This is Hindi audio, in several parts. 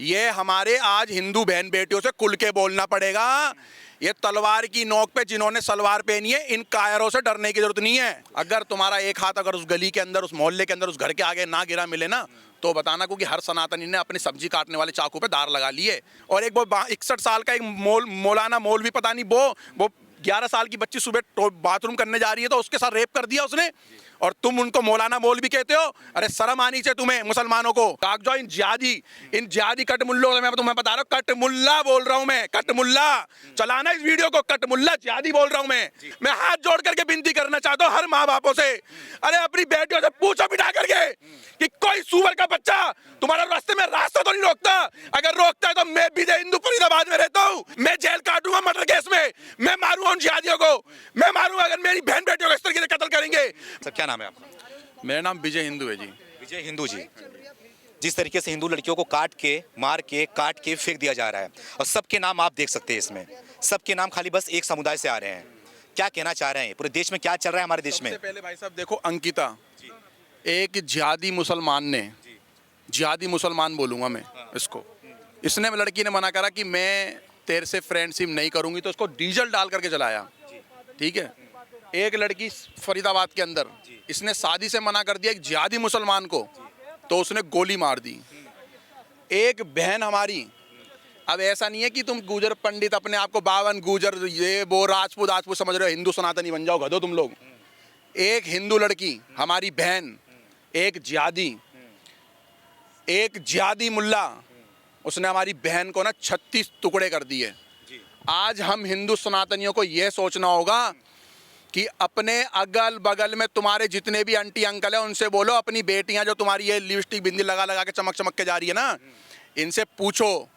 ये हमारे आज हिंदू बहन बेटियों से खुल के बोलना पड़ेगा। ये तलवार की नोक पे जिन्होंने सलवार पहनी है, इन कायरों से डरने की जरूरत नहीं है। अगर तुम्हारा एक हाथ अगर उस गली के अंदर, उस मोहल्ले के अंदर, उस घर के आगे ना गिरा मिले ना, तो बताना, क्योंकि हर सनातनी ने अपनी सब्जी काटने वाले चाकू पे दार लगा लिए। और एक वो 61 साल का एक मौलाना मौलवी, पता नहीं वो 11 साल की बच्ची सुबह बाथरूम करने जा रही है तो उसके साथ रेप कर दिया उसने, और तुम उनको मौलाना मौलवी कहते हो। अरे शर्म आनी चाहिए तुम्हें मुसलमानों को। काग जाओ इन जिहादी कटमुल्लों, मैं तुम्हें बता रहा हूँ, कटमुल्ला बोल रहा हूँ मैं, कटमुल्ला। चलाना इस वीडियो को, कटमुल्ला जिहादी बोल रहा हूँ मैं हाथ जोड़ करके विनती करना चाहता हूँ हर माँ बापों से, अरे अपनी बेटियों से पूछो बिठा करके कि कोई सुअर का बच्चा तुम्हारे रास्ते में रास्ता तो नहीं रोकता। अगर रोकता है तो मैं विजय हिंदू फरीदाबाद में रहता हूँ, मैं जेल काटूंगा मर्डर केस में, मैं मारूंगा उन जिहादियों को, मैं मारूंगा अगर मेरी बहन बेटियों को इस तरीके से कत्ल करेंगे। सर क्या नाम है आपका? मेरा नाम विजय हिंदू है जी। विजय हिंदू जी, जिस तरीके से हिंदू लड़कियों को काट के, मार के, काट के फेंक दिया जा रहा है, और सबके नाम आप देख सकते हैं इसमें, सबके नाम खाली बस एक समुदाय से आ रहे हैं। क्या कहना चाह रहे हैं, पूरे देश में क्या चल रहा है हमारे देश में? सबसे पहले भाई साहब देखो, अंकिता एक जिहादी मुसलमान ने, जिहादी मुसलमान बोलूंगा मैं इसको, इसने लड़की ने मना करा कि मैं तेरे से फ्रेंडशिप नहीं करूंगी, तो उसको डीजल डाल करके जलाया। ठीक है, एक लड़की फरीदाबाद के अंदर, इसने शादी से मना कर दिया एक जिहादी मुसलमान को, तो उसने गोली मार दी। एक बहन हमारी, अब ऐसा नहीं है कि तुम गुजर पंडित अपने आप को बावन गुजर ये वो राजपूत समझ रहे हो, हिंदू सनातनी बन जाओ गधो तुम लोग। एक हिंदू लड़की हमारी बहन, एक जिहादी मुल्ला, उसने हमारी बहन को ना 36 टुकड़े कर दिए। आज हम हिंदू सनातनियों को यह सोचना होगा कि अपने अगल बगल में तुम्हारे जितने भी आंटी अंकल हैं उनसे बोलो, अपनी बेटियां जो तुम्हारी ये लिपस्टिक बिंदी लगा लगा के चमक चमक के जा रही है ना, इनसे पूछो,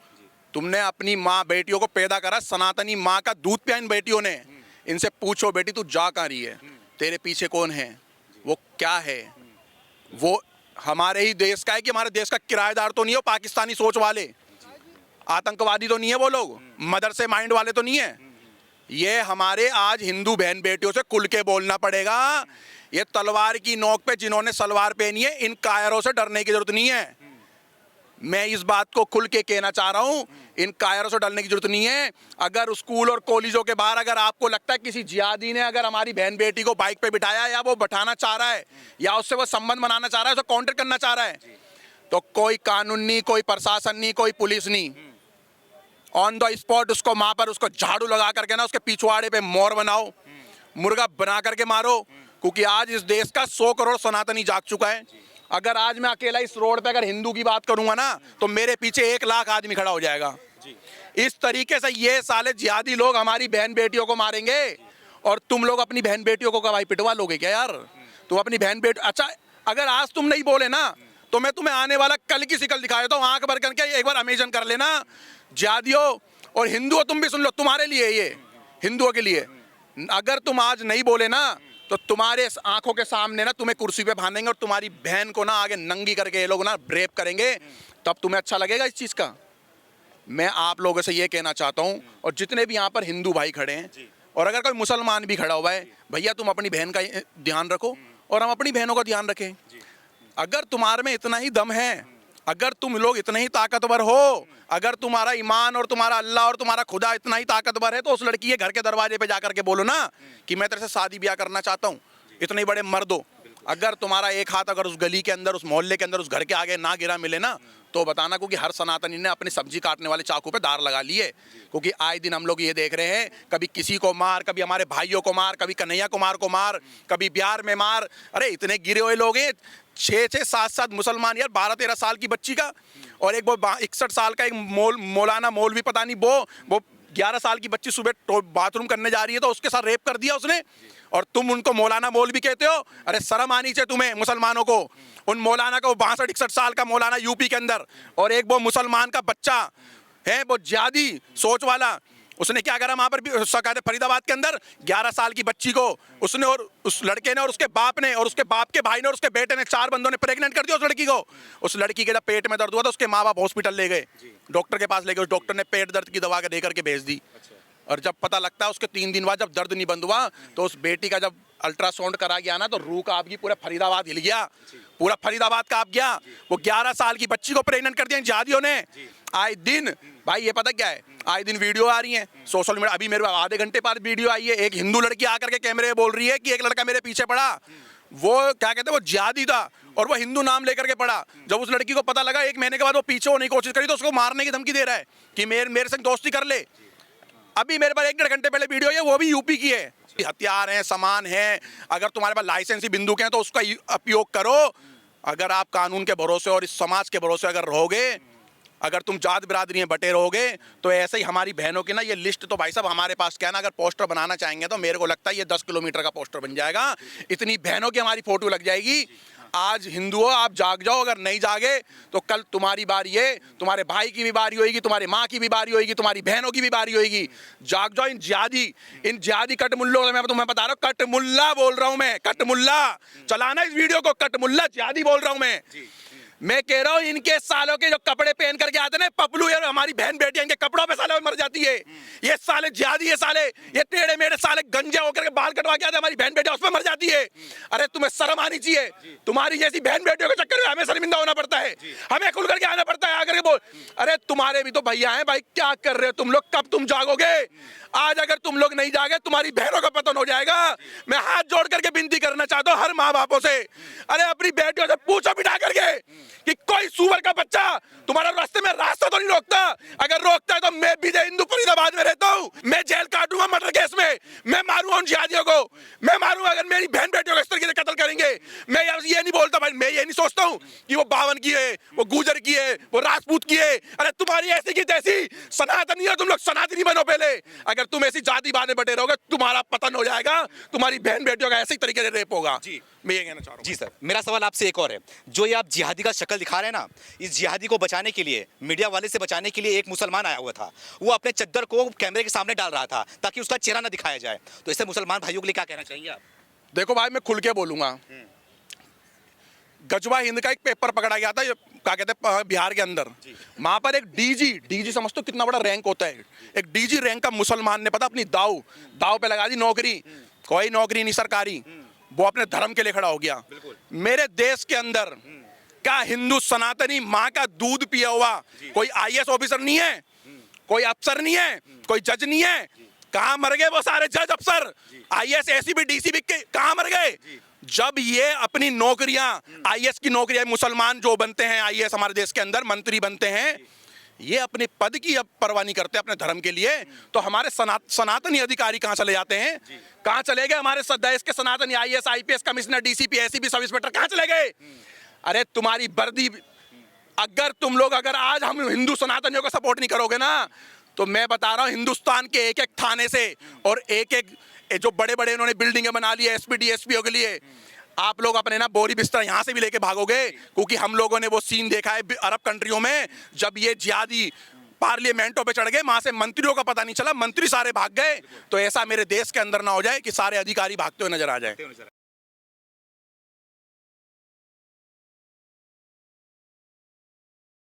तुमने अपनी माँ बेटियों को पैदा करा, सनातनी माँ का दूध पिया इन बेटियों ने, इनसे पूछो बेटी तू जा कहाँ रही है, तेरे पीछे कौन है, वो क्या है, वो हमारे ही देश का है कि हमारे देश का किराएदार तो नहीं है, वो पाकिस्तानी सोच वाले आतंकवादी तो नहीं है, वो लोग मदरसे माइंड वाले तो नहीं है। ये हमारे आज हिंदू बहन बेटियों से खुल के बोलना पड़ेगा। ये तलवार की नोक पे जिन्होंने सलवार पहनी है, इन कायरों से डरने की जरूरत नहीं है। मैं इस बात को खुल के कहना चाह रहा हूं, इन कायरों से डरने की जरूरत नहीं है। अगर स्कूल और कॉलेजों के बाहर अगर आपको लगता है किसी जिहादी ने अगर हमारी बहन बेटी को बाइक पे बिठाया, या वो बैठाना चाह रहा है, या उससे वो संबंध बनाना चाह रहा है, उसको काउंटर करना चाह रहा है, तो कोई कानून नहीं, कोई प्रशासन नहीं, कोई पुलिस नहीं, ऑन द स्पॉट उसको वहां पर उसको झाड़ू लगा करके ना उसके पिछवाड़े पे मोर बनाओ, मुर्गा बना करके मारो, क्योंकि आज इस देश का 100 करोड़ सनातनी जाग चुका है। अगर आज मैं अकेला इस रोड पे अगर हिंदू की बात करूंगा ना, तो मेरे पीछे 1 लाख आदमी खड़ा हो जाएगा। इस तरीके से ये साले जिहादी लोग हमारी बहन बेटियों को मारेंगे, और तुम लोग अपनी बहन बेटियों को भाई पिटवा लोगे क्या यार? तुम अपनी बहन बेटी, अच्छा अगर आज तुम नहीं बोले ना, तो मैं तुम्हें आने वाला कल की शिकल दिखा देता हूँ, आंख भर करके एक बार अमेजन कर लेना। जिहादियों और हिंदुओं, तुम भी सुन लो, तुम्हारे लिए ये हिंदुओं के लिए, अगर तुम आज नहीं बोले ना, तो तुम्हारे आंखों के सामने ना तुम्हें कुर्सी पे बांधेंगे और तुम्हारी बहन को ना आगे नंगी करके ये लोग ना रेप करेंगे, तब तुम्हें अच्छा लगेगा इस चीज का? मैं आप लोगों से ये कहना चाहता हूँ, और जितने भी यहाँ पर हिंदू भाई खड़े हैं, और अगर कोई मुसलमान भी खड़ा हुआ है, भैया तुम अपनी बहन का ध्यान रखो और हम अपनी बहनों का ध्यान रखें। अगर तुम्हारे में इतना ही दम है, अगर तुम लोग इतने ही ताकतवर हो, अगर तुम्हारा ईमान और तुम्हारा अल्लाह और तुम्हारा खुदा इतना ही ताकतवर है, तो उस लड़की के घर के दरवाजे पे जाकर के बोलो ना कि मैं तेरे से शादी ब्याह करना चाहता हूँ। इतने बड़े मर्द हो, अगर तुम्हारा एक हाथ अगर उस गली के अंदर, उस मोहल्ले के अंदर, उस घर के आगे ना गिरा मिले ना, तो बताना, क्योंकि हर सनातनी ने अपनी सब्जी काटने वाले चाकू पे दार लगा लिए। क्योंकि आए दिन हम लोग ये देख रहे हैं, कभी किसी को मार, कभी हमारे भाइयों को मार, कभी कन्हैया कुमार को मार, कभी बिहार में मार। अरे इतने गिरे हुए लोग हैं, 6-6, 7-7 मुसलमान यार, 12-13 साल की बच्ची का, और एक वो 61 साल का एक मौलाना मौलवी, पता नहीं वो 11 साल की बच्ची सुबह बाथरूम करने जा रही है तो उसके साथ रेप कर दिया उसने, और तुम उनको मौलाना मौलवी कहते हो। अरे शर्म आनी चाहिए तुम्हें मुसलमानों को। उन मौलाना को 62-61 साल का मौलाना यूपी के अंदर, और एक वो मुसलमान का बच्चा है, वो जिहादी सोच वाला, उसने क्या करा वहां पर फरीदाबाद के अंदर 11 साल की बच्ची को उसने, और उस लड़के ने, और उसके बाप ने, और उसके बाप के भाई ने, और उसके बेटे ने, 4 बंदों ने प्रेग्नेंट कर दिया उस लड़की को। उस लड़की के जब पेट में दर्द हुआ तो उसके माँ बाप हॉस्पिटल ले गए, डॉक्टर के पास ले गए, उस डॉक्टर ने पेट दर्द की दवा दे करके भेज दी। और जब पता लगता है उसके 3 दिन बाद जब दर्द नहीं बंद हुआ, तो उस बेटी का जब अल्ट्रासाउंड करा गया ना, तो रूह कांप गई, पूरा फरीदाबाद हिल गया, पूरा फरीदाबाद कांप गया। वो 11 साल की बच्ची को प्रेग्नेंट कर दिया जिहादियों ने। आए दिन भाई ये पता क्या है, आए दिन वीडियो आ रही है सोशल मीडिया। अभी मेरे आधे घंटे बाद वीडियो आई है, एक हिंदू लड़की आकर के कैमरे में बोल रही है कि एक लड़का मेरे पीछे पड़ा, वो क्या कहते हैं, वो जिहादी था और वो हिंदू नाम लेकर के पड़ा। जब उस लड़की को पता लगा 1 महीने के बाद वो पीछे होने की कोशिश करी, तो उसको मारने की धमकी दे रहा है कि मेरे संग दोस्ती कर ले। अभी मेरे पास 1-1.5 घंटे पहले वीडियो है, वो भी यूपी की है। हथियार हैं, सामान है, अगर तुम्हारे पास लाइसेंसी बंदूक हैं तो उसका उपयोग करो। अगर आप कानून के भरोसे और इस समाज के भरोसे अगर रहोगे, अगर तुम जात बिरादरी में बटे रहोगे, तो ऐसे ही हमारी बहनों की ना ये लिस्ट तो भाई साहब हमारे पास क्या ना, अगर पोस्टर बनाना चाहेंगे तो मेरे को लगता है ये 10 किलोमीटर का पोस्टर बन जाएगा। इतनी बहनों की हमारी फोटो लग जाएगी। आज हिंदुओं आप जाग जाओ, अगर नहीं जागे तो कल तुम्हारी बारी है, तुम्हारे भाई की भी बारी होगी, तुम्हारी माँ की भी बारी होगी, तुम्हारी बहनों की भी बारी होगी। जाग जाओ। इन जिहादी कटमुल्लों, मैं तुम्हें बता रहा हूँ, कटमुल्ला बोल रहा हूँ मैं, कटमुल्ला। चलाना इस वीडियो को, कटमुल्ला जिहादी बोल रहा हूँ मैं कह रहा हूँ इनके सालों के जो कपड़े पहन करके आते ना पपलू, यार हमारी बहन बेटियां इनके कपड़ों पे साले मर जाती है। ये साले जिहादी, ये साले ये टेढ़े मेढ़े साले गंजे होकर के बाल कटवा के आते, हमारी बहन बेटियां उसमें मर जाती है। अरे तुम्हें शर्म आनी चाहिए। तुम्हारी जैसी बहन बेटियों के चक्कर में हमें शर्मिंदा होना पड़ता है, हमें खुल करके आना पड़ता है। आकर के बोल, अरे तुम्हारे भी तो भैया हैं भाई, क्या कर रहे हो तुम लोग, कब तुम जागोगे? आज अगर तुम लोग नहीं जागे तुम्हारी बहनों का पतन हो जाएगा। मैं हाथ जोड़ करके विनती करना चाहता हूँ हर माँ बापों से, अरे अपनी बेटियों से पूछो बिठा करके कि कोई सुअर का बच्चा तुम्हारा रास्ते में रास्ता तो नहीं रोकता। अगर रोकता है तो मैं भी हिंदू फरीदाबाद में रहता हूँ, मैं जेल काटूंगा मर्डर केस में, मैं मारूंगा उन जिहादियों को, मैं मारूंगा अगर मेरी बहन बेटियों को इस तरीके से कत्ल करेंगे। मैं ये नहीं बोलता भाई, मैं ये नहीं सोचता हूँ कि वो बावन की है, वो गुजर की है, वो राजपूत की है। अरे तुम्हारी ऐसी की तैसी सनातनी है, तुम लोग सनातनी बनो पहले। अगर तुम ऐसी जाति बाने बटे रहोगे तुम्हारा पतन हो जाएगा, तुम्हारी बहन बेटियों का ऐसे तरीके से रेप होगा। जी मैं ये कहना चाह रहा हूँ। जी सर, मेरा सवाल आपसे एक और है, जो ये आप जिहादी का शक्ल दिखा रहे हैं ना, इस जिहादी को बचाने के लिए, मीडिया वाले से बचाने के लिए एक मुसलमान आया हुआ था, वो अपने चद्दर को कैमरे के सामने डाल रहा था ताकि उसका चेहरा ना दिखाया जाए। तो ऐसे मुसलमान भाइयों के लिए क्या कहना चाहेंगे आप? देखो भाई मैं खुल के बोलूंगा, गजवा हिंद का एक पेपर पकड़ा गया था, क्या कहते हैं बिहार के अंदर, वहां पर एक डीजी समझते हो कितना बड़ा रैंक होता है, एक डीजी रैंक का मुसलमान ने पता अपनी दाव पे लगा दी नौकरी, कोई नौकरी नहीं सरकारी, वो अपने धर्म के लिए खड़ा हो गया। मेरे देश के अंदर क्या हिंदू सनातनी माँ का दूध पिया हुआ कोई IAS ऑफिसर नहीं है, कोई अफसर नहीं है, कोई जज नहीं है? कहाँ मर गए वो सारे जज अफसर, IAS ACP DCP के कहाँ मर गए? जब ये अपनी नौकरियां, IAS की नौकरियां, मुसलमान जो बनते हैं IAS हमारे देश के अंदर मंत्री बनते हैं, ये अपने पद की अब परवाह नहीं करते अपने धर्म के लिए, तो हमारे सनातनी अधिकारी कहाँ चले जाते हैं? कहाँ चले गए हमारे देश के सनातनी IAS IPS commissioner DCP ACP sub inspector कहाँ चले गए? अरे तुम्हारी वर्दी, अगर तुम लोग अगर आज हम हिंदू सनातनियों को सपोर्ट नहीं करोगे ना, तो मैं बता रहा हूँ हिंदुस्तान के एक एक थाने से और एक एक जो बड़े बड़े इन्होंने बिल्डिंगें बना ली है SP DSP के लिए, आप लोग अपने ना बोरी बिस्तर यहाँ से भी लेके भागोगे। क्योंकि हम लोगों ने वो सीन देखा है अरब कंट्रियों में, जब ये जिहादी पार्लियामेंटों पे चढ़ गए, वहां से मंत्रियों का पता नहीं चला, मंत्री सारे भाग गए। तो ऐसा मेरे देश के अंदर ना हो जाए कि सारे अधिकारी भागते हुए नजर आ जाए।